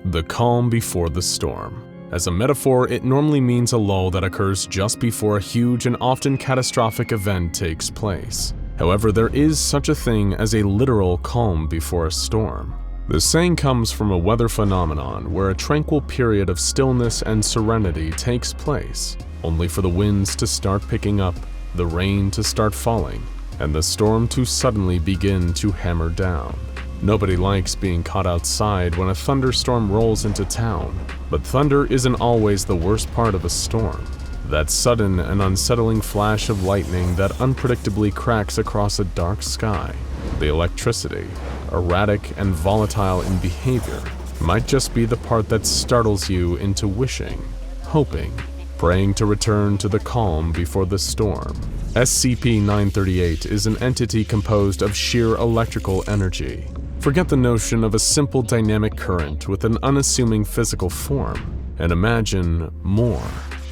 The calm before the storm. As a metaphor, it normally means a lull that occurs just before a huge and often catastrophic event takes place. However, there is such a thing as a literal calm before a storm. The saying comes from a weather phenomenon where a tranquil period of stillness and serenity takes place, only for the winds to start picking up, the rain to start falling, and the storm to suddenly begin to hammer down. Nobody likes being caught outside when a thunderstorm rolls into town, but thunder isn't always the worst part of a storm. That sudden and unsettling flash of lightning that unpredictably cracks across a dark sky. The electricity, erratic and volatile in behavior, might just be the part that startles you into wishing, hoping, praying to return to the calm before the storm. SCP-938 is an entity composed of sheer electrical energy. Forget the notion of a simple dynamic current with an unassuming physical form, and imagine more.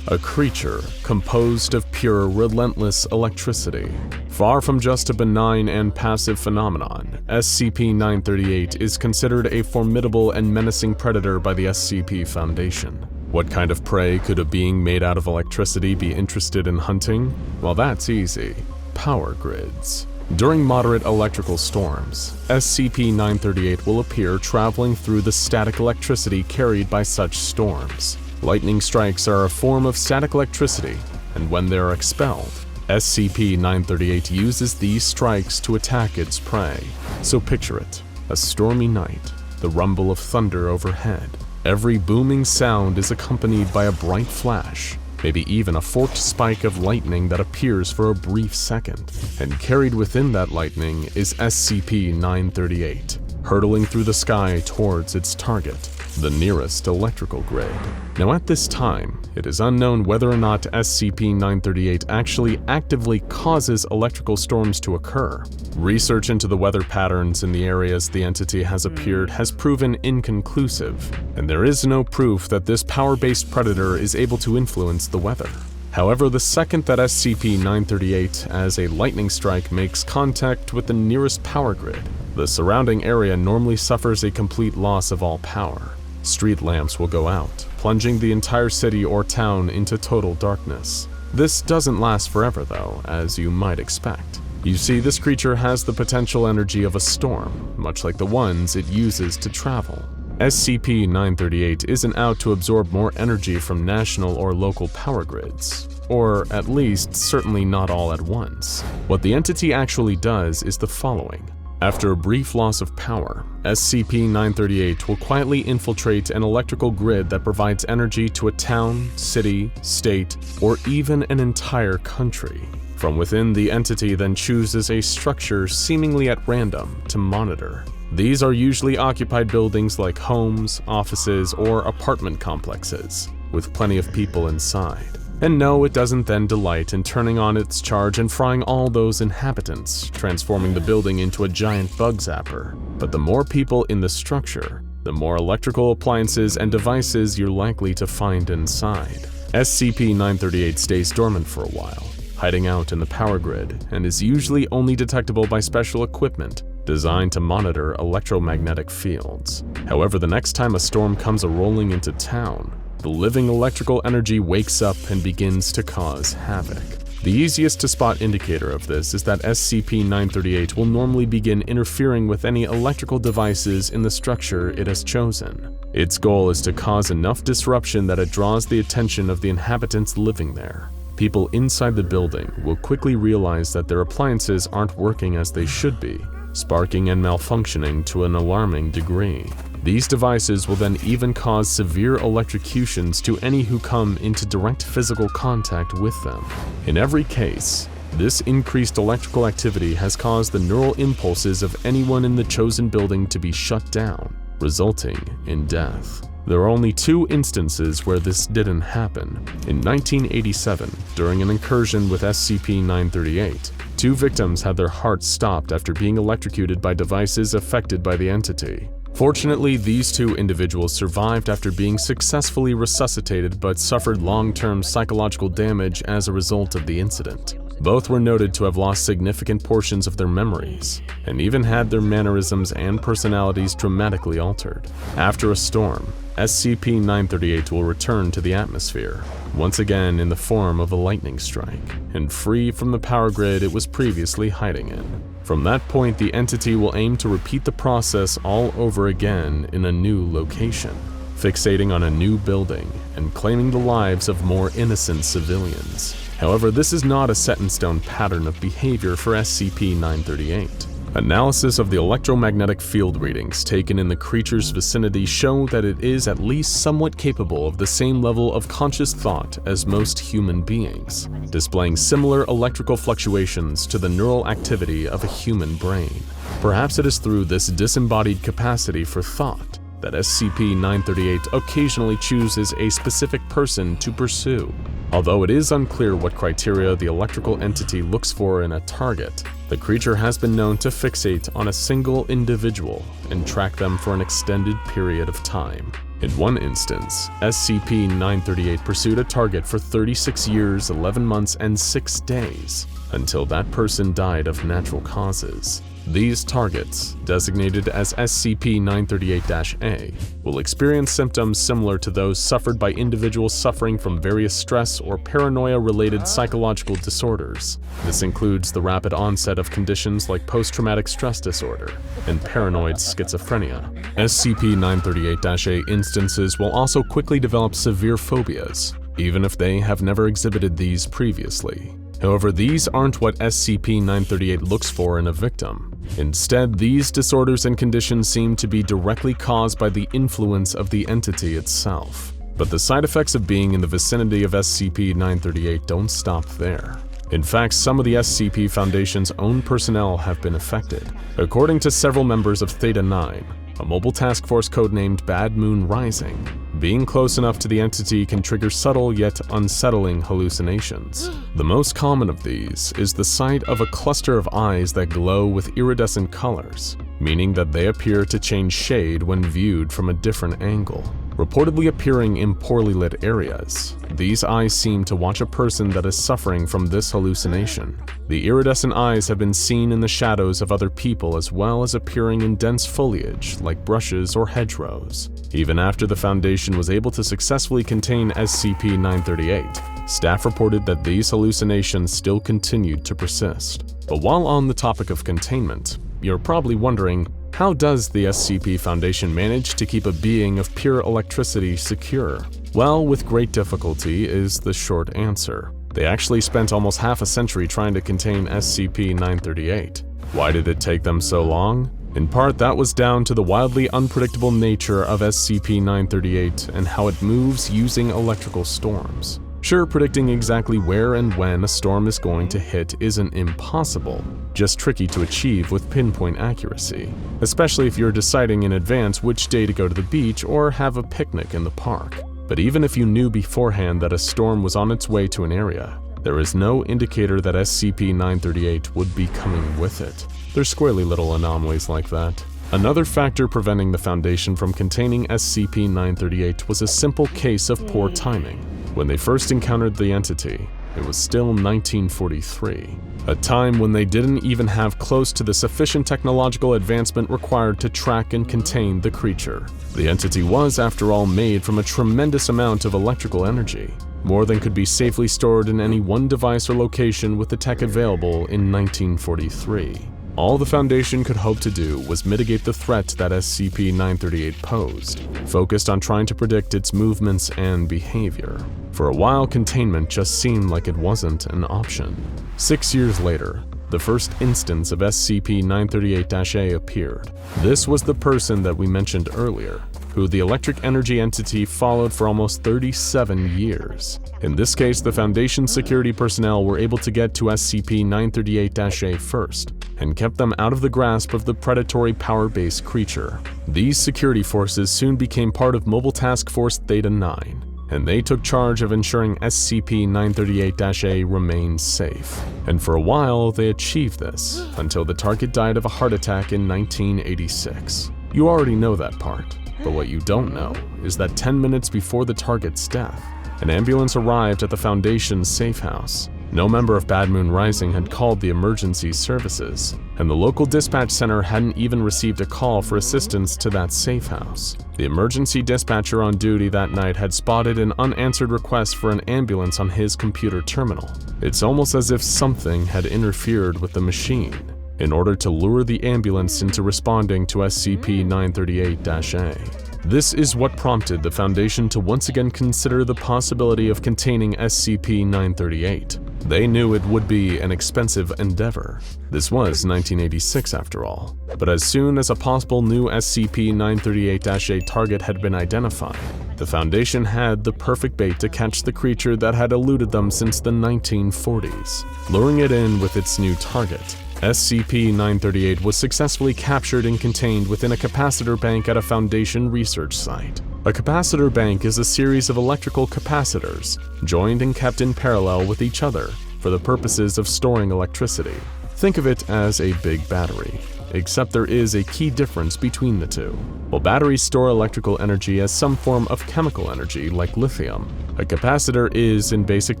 A creature composed of pure, relentless electricity. Far from just a benign and passive phenomenon, SCP-938 is considered a formidable and menacing predator by the SCP Foundation. What kind of prey could a being made out of electricity be interested in hunting? Well, that's easy. Power grids. During moderate electrical storms, SCP-938 will appear traveling through the static electricity carried by such storms. Lightning strikes are a form of static electricity, and when they are expelled, SCP-938 uses these strikes to attack its prey. So picture it, a stormy night, the rumble of thunder overhead. Every booming sound is accompanied by a bright flash, maybe even a forked spike of lightning that appears for a brief second. And carried within that lightning is SCP-938, hurtling through the sky towards its target, the nearest electrical grid. Now at this time, it is unknown whether or not SCP-938 actually actively causes electrical storms to occur. Research into the weather patterns in the areas the entity has appeared has proven inconclusive, and there is no proof that this power-based predator is able to influence the weather. However, the second that SCP-938 as a lightning strike makes contact with the nearest power grid, the surrounding area normally suffers a complete loss of all power. Street lamps will go out, plunging the entire city or town into total darkness. This doesn't last forever though, as you might expect. You see, this creature has the potential energy of a storm, much like the ones it uses to travel. SCP-938 isn't out to absorb more energy from national or local power grids, or at least certainly not all at once. What the entity actually does is the following. After a brief loss of power, SCP-938 will quietly infiltrate an electrical grid that provides energy to a town, city, state, or even an entire country. From within, the entity then chooses a structure seemingly at random to monitor. These are usually occupied buildings like homes, offices, or apartment complexes, with plenty of people inside. And no, it doesn't then delight in turning on its charge and frying all those inhabitants, transforming the building into a giant bug zapper. But the more people in the structure, the more electrical appliances and devices you're likely to find inside. SCP-938 stays dormant for a while, hiding out in the power grid, and is usually only detectable by special equipment designed to monitor electromagnetic fields. However, the next time a storm comes a-rolling into town, the living electrical energy wakes up and begins to cause havoc. The easiest to spot indicator of this is that SCP-938 will normally begin interfering with any electrical devices in the structure it has chosen. Its goal is to cause enough disruption that it draws the attention of the inhabitants living there. People inside the building will quickly realize that their appliances aren't working as they should be, sparking and malfunctioning to an alarming degree. These devices will then even cause severe electrocutions to any who come into direct physical contact with them. In every case, this increased electrical activity has caused the neural impulses of anyone in the chosen building to be shut down, resulting in death. There are only 2 instances where this didn't happen. In 1987, during an incursion with SCP-938, 2 victims had their hearts stopped after being electrocuted by devices affected by the entity. Fortunately, these 2 individuals survived after being successfully resuscitated but suffered long-term psychological damage as a result of the incident. Both were noted to have lost significant portions of their memories, and even had their mannerisms and personalities dramatically altered. After a storm, SCP-938 will return to the atmosphere, once again in the form of a lightning strike, and free from the power grid it was previously hiding in. From that point, the entity will aim to repeat the process all over again in a new location, fixating on a new building and claiming the lives of more innocent civilians. However, this is not a set-in-stone pattern of behavior for SCP-938. Analysis of the electromagnetic field readings taken in the creature's vicinity show that it is at least somewhat capable of the same level of conscious thought as most human beings, displaying similar electrical fluctuations to the neural activity of a human brain. Perhaps it is through this disembodied capacity for thought that SCP-938 occasionally chooses a specific person to pursue. Although it is unclear what criteria the electrical entity looks for in a target, the creature has been known to fixate on a single individual and track them for an extended period of time. In one instance, SCP-938 pursued a target for 36 years, 11 months, and 6 days, until that person died of natural causes. These targets, designated as SCP-938-A, will experience symptoms similar to those suffered by individuals suffering from various stress or paranoia-related psychological disorders. This includes the rapid onset of conditions like post-traumatic stress disorder and paranoid schizophrenia. SCP-938-A instances will also quickly develop severe phobias, even if they have never exhibited these previously. However, these aren't what SCP-938 looks for in a victim. Instead, these disorders and conditions seem to be directly caused by the influence of the entity itself. But the side effects of being in the vicinity of SCP-938 don't stop there. In fact, some of the SCP Foundation's own personnel have been affected. According to several members of Theta-9, a mobile task force codenamed Bad Moon Rising, being close enough to the entity can trigger subtle yet unsettling hallucinations. The most common of these is the sight of a cluster of eyes that glow with iridescent colors, meaning that they appear to change shade when viewed from a different angle. Reportedly appearing in poorly lit areas, these eyes seem to watch a person that is suffering from this hallucination. The iridescent eyes have been seen in the shadows of other people as well as appearing in dense foliage like brushes or hedgerows. Even after the Foundation was able to successfully contain SCP-938, staff reported that these hallucinations still continued to persist. But while on the topic of containment, you're probably wondering, how does the SCP Foundation manage to keep a being of pure electricity secure? Well, with great difficulty is the short answer. They actually spent almost half a century trying to contain SCP-938. Why did it take them so long? In part, that was down to the wildly unpredictable nature of SCP-938 and how it moves using electrical storms. Sure, predicting exactly where and when a storm is going to hit isn't impossible, just tricky to achieve with pinpoint accuracy, especially if you're deciding in advance which day to go to the beach or have a picnic in the park. But even if you knew beforehand that a storm was on its way to an area, there is no indicator that SCP-938 would be coming with it. There's squirrely little anomalies like that. Another factor preventing the Foundation from containing SCP-938 was a simple case of poor timing. When they first encountered the entity, it was still 1943, a time when they didn't even have close to the sufficient technological advancement required to track and contain the creature. The entity was, after all, made from a tremendous amount of electrical energy, more than could be safely stored in any one device or location with the tech available in 1943. All the Foundation could hope to do was mitigate the threat that SCP-938 posed, focused on trying to predict its movements and behavior. For a while, containment just seemed like it wasn't an option. 6 years later, the first instance of SCP-938-A appeared. This was the person that we mentioned earlier, who the electric energy entity followed for almost 37 years. In this case, the Foundation security personnel were able to get to SCP-938-A first, and kept them out of the grasp of the predatory power-based creature. These security forces soon became part of Mobile Task Force Theta-9, and they took charge of ensuring SCP-938-A remained safe. And for a while, they achieved this, until the target died of a heart attack in 1986. You already know that part, but what you don't know is that 10 minutes before the target's death, an ambulance arrived at the Foundation's safe house. No member of Bad Moon Rising had called the emergency services, and the local dispatch center hadn't even received a call for assistance to that safe house. The emergency dispatcher on duty that night had spotted an unanswered request for an ambulance on his computer terminal. It's almost as if something had interfered with the machine in order to lure the ambulance into responding to SCP-938-A. This is what prompted the Foundation to once again consider the possibility of containing SCP-938. They knew it would be an expensive endeavor. This was 1986 after all. But as soon as a possible new SCP-938-A target had been identified, the Foundation had the perfect bait to catch the creature that had eluded them since the 1940s, luring it in with its new target. SCP-938 was successfully captured and contained within a capacitor bank at a Foundation research site. A capacitor bank is a series of electrical capacitors, joined and kept in parallel with each other for the purposes of storing electricity. Think of it as a big battery, except there is a key difference between the two. While batteries store electrical energy as some form of chemical energy like lithium, a capacitor is, in basic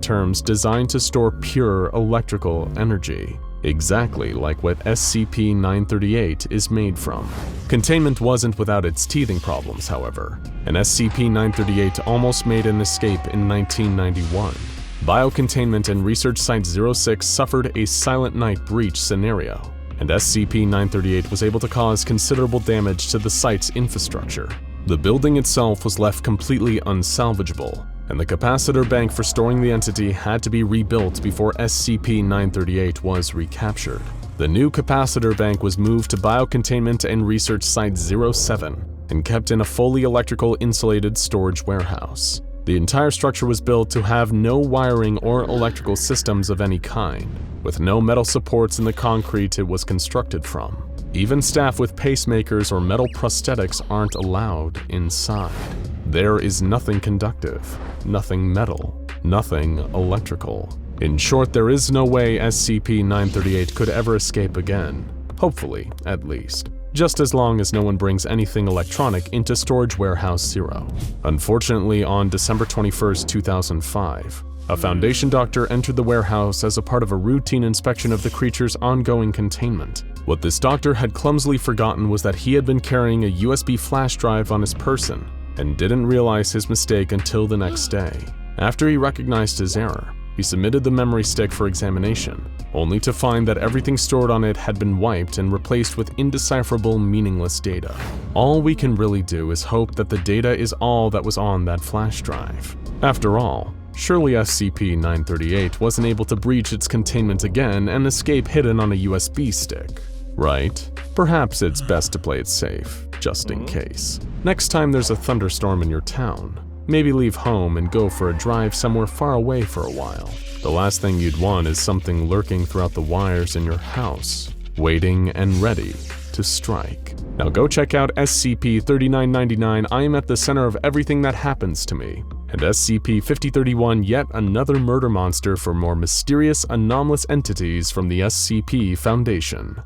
terms, designed to store pure electrical energy, exactly like what SCP-938 is made from. Containment wasn't without its teething problems, however, and SCP-938 almost made an escape in 1991. Biocontainment and Research Site 06 suffered a Silent Night breach scenario, and SCP-938 was able to cause considerable damage to the site's infrastructure. The building itself was left completely unsalvageable, and the capacitor bank for storing the entity had to be rebuilt before SCP-938 was recaptured. The new capacitor bank was moved to Biocontainment and Research Site 07 and kept in a fully electrical insulated storage warehouse. The entire structure was built to have no wiring or electrical systems of any kind, with no metal supports in the concrete it was constructed from. Even staff with pacemakers or metal prosthetics aren't allowed inside. There is nothing conductive, nothing metal, nothing electrical. In short, there is no way SCP-938 could ever escape again. Hopefully, at least. Just as long as no one brings anything electronic into Storage Warehouse 0. Unfortunately, on December 21, 2005, a Foundation doctor entered the warehouse as a part of a routine inspection of the creature's ongoing containment. What this doctor had clumsily forgotten was that he had been carrying a USB flash drive on his person and didn't realize his mistake until the next day. After he recognized his error, he submitted the memory stick for examination, only to find that everything stored on it had been wiped and replaced with indecipherable, meaningless data. All we can really do is hope that the data is all that was on that flash drive. After all, surely SCP-938 wasn't able to breach its containment again and escape hidden on a USB stick, right? Perhaps it's best to play it safe, just in case. Next time there's a thunderstorm in your town, maybe leave home and go for a drive somewhere far away for a while. The last thing you'd want is something lurking throughout the wires in your house, waiting and ready to strike. Now go check out SCP-3999, I am at the center of everything that happens to me, and SCP-5031, yet another murder monster, for more mysterious, anomalous entities from the SCP Foundation.